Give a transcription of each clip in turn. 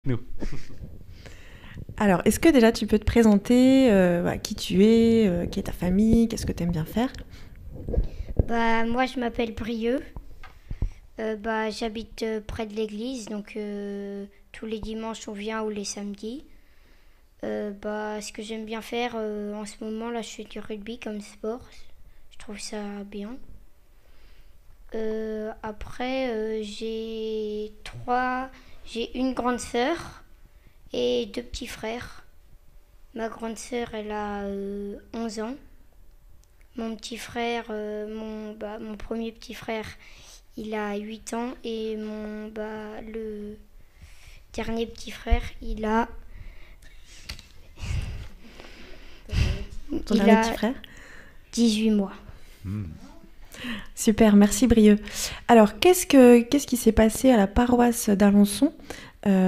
nous. Alors, est-ce que déjà tu peux te présenter qui tu es, qui est ta famille, qu'est-ce que tu aimes bien faire? Moi, je m'appelle Brieux. J'habite près de l'église, donc tous les dimanches on vient ou les samedis. Ce que j'aime bien faire en ce moment, là, je fais du rugby comme sport. Je trouve ça bien. J'ai une grande sœur et deux petits frères. Ma grande sœur, elle a 11 ans. Mon petit frère, mon premier petit frère, il a 8 ans. Et le dernier petit frère, Ton dernier petit frère? 18 mois. Super, merci Brieux. Alors, qu'est-ce qui s'est passé à la paroisse d'Alençon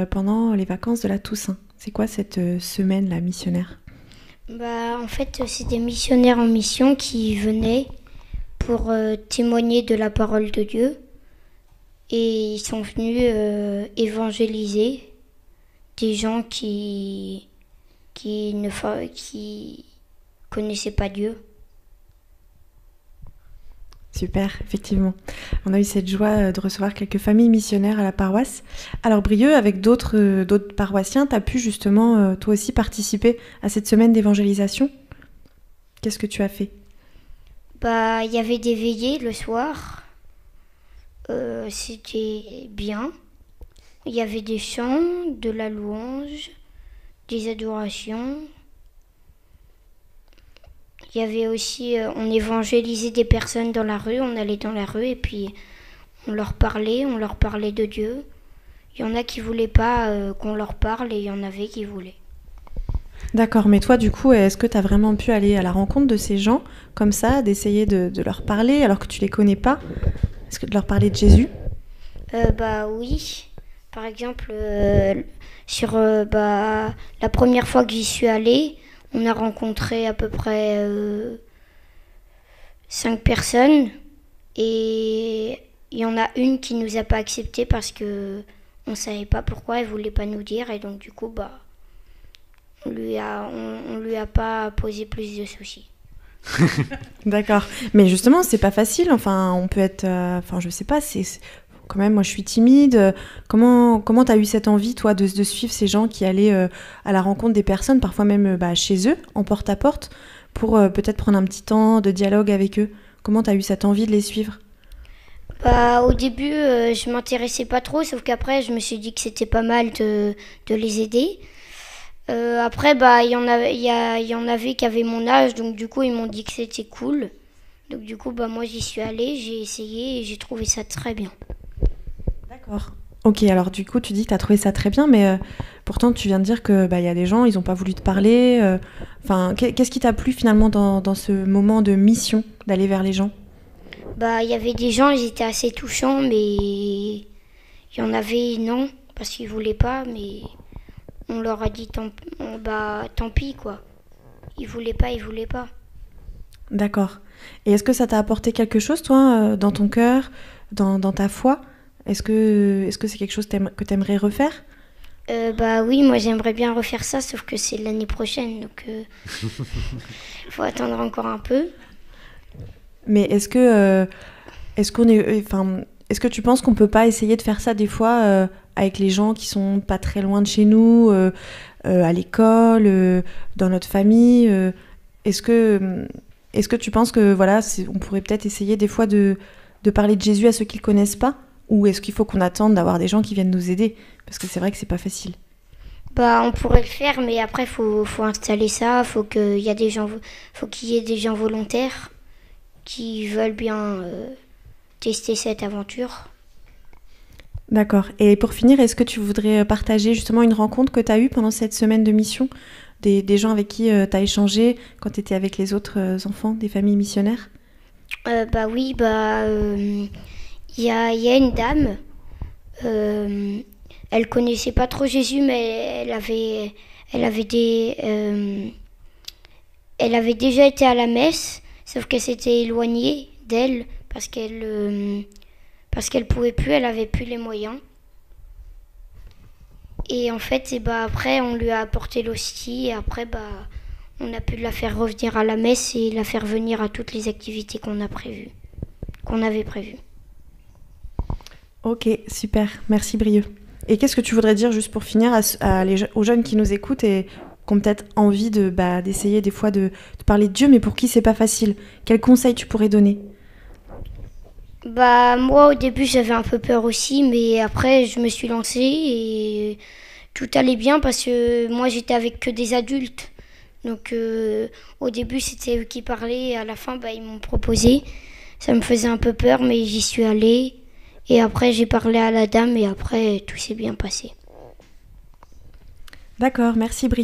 pendant les vacances de la Toussaint? C'est quoi cette semaine-là missionnaire? En fait, c'est des missionnaires en mission qui venaient pour témoigner de la parole de Dieu. Et ils sont venus évangéliser des gens qui connaissaient pas Dieu. Super, effectivement. On a eu cette joie de recevoir quelques familles missionnaires à la paroisse. Alors Brieux, avec d'autres paroissiens, tu as pu justement toi aussi participer à cette semaine d'évangélisation? Qu'est-ce que tu as fait? Il y avait des veillées le soir. C'était bien. Il y avait des chants, de la louange, des adorations. Il y avait aussi, on évangélisait des personnes dans la rue, on allait dans la rue et puis on leur parlait de Dieu. Il y en a qui voulaient pas qu'on leur parle et il y en avait qui voulaient. D'accord, mais toi du coup, est-ce que tu as vraiment pu aller à la rencontre de ces gens comme ça, d'essayer de leur parler alors que tu les connais pas? Est-ce que de leur parler de Jésus? Oui. Par exemple, la première fois que j'y suis allée, on a rencontré à peu près 5 personnes et il y en a une qui nous a pas accepté parce que on savait pas pourquoi, elle voulait pas nous dire et donc du coup on lui a pas posé plus de soucis. D'accord, mais justement c'est pas facile. Enfin, on peut être, je sais pas, quand même, moi je suis timide. Comment t'as eu cette envie, toi, de suivre ces gens qui allaient à la rencontre des personnes, parfois même chez eux, en porte-à-porte, pour peut-être prendre un petit temps de dialogue avec eux? Comment t'as eu cette envie de les suivre? Au début, je m'intéressais pas trop, sauf qu'après, je me suis dit que c'était pas mal de les aider. Après, il y en avait qui avaient mon âge, donc du coup, ils m'ont dit que c'était cool. Donc du coup, moi, j'y suis allée, j'ai essayé et j'ai trouvé ça très bien. D'accord. Ok, alors du coup, tu dis que tu as trouvé ça très bien, mais pourtant, tu viens de dire que y a des gens, ils n'ont pas voulu te parler. Qu'est-ce qui t'a plu finalement dans ce moment de mission, d'aller vers les gens? Il y avait des gens, ils étaient assez touchants, mais il y en avait non, parce qu'ils voulaient pas, mais on leur a dit tant pis, quoi. Ils voulaient pas. D'accord. Et est-ce que ça t'a apporté quelque chose, toi, dans ton cœur, dans ta foi? Est-ce que c'est quelque chose que tu aimerais refaire? Oui, moi j'aimerais bien refaire ça, sauf que c'est l'année prochaine, donc faut attendre encore un peu. Mais est-ce que tu penses qu'on peut pas essayer de faire ça des fois avec les gens qui sont pas très loin de chez nous, à l'école, dans notre famille? Est-ce que tu penses que on pourrait peut-être essayer des fois de parler de Jésus à ceux qui le connaissent pas? Ou est-ce qu'il faut qu'on attende d'avoir des gens qui viennent nous aider? Parce que c'est vrai que c'est pas facile. On pourrait le faire, mais après faut installer ça, faut qu'il y ait des gens volontaires qui veulent bien tester cette aventure. D'accord. Et pour finir, est-ce que tu voudrais partager justement une rencontre que tu as eue pendant cette semaine de mission? Des gens avec qui tu as échangé quand tu étais avec les autres enfants des familles missionnaires? Oui, il y a une dame, elle connaissait pas trop Jésus, mais elle avait déjà été à la messe, sauf qu'elle s'était éloignée d'elle parce qu'elle pouvait plus, elle avait plus les moyens. Et en fait, après, on lui a apporté l'hostie et après, on a pu la faire revenir à la messe et la faire venir à toutes les activités qu'on avait prévues. Ok, super, merci Brieux. Et qu'est-ce que tu voudrais dire juste pour finir aux jeunes qui nous écoutent et qui ont peut-être envie d'essayer des fois de parler de Dieu, mais pour qui c'est pas facile? Quels conseils tu pourrais donner? Moi, au début, j'avais un peu peur aussi, mais après, je me suis lancée et tout allait bien parce que moi, j'étais avec que des adultes. Donc, au début, c'était eux qui parlaient et à la fin, ils m'ont proposé. Ça me faisait un peu peur, mais j'y suis allée. Et après, j'ai parlé à la dame et après, tout s'est bien passé. D'accord, merci Brieux.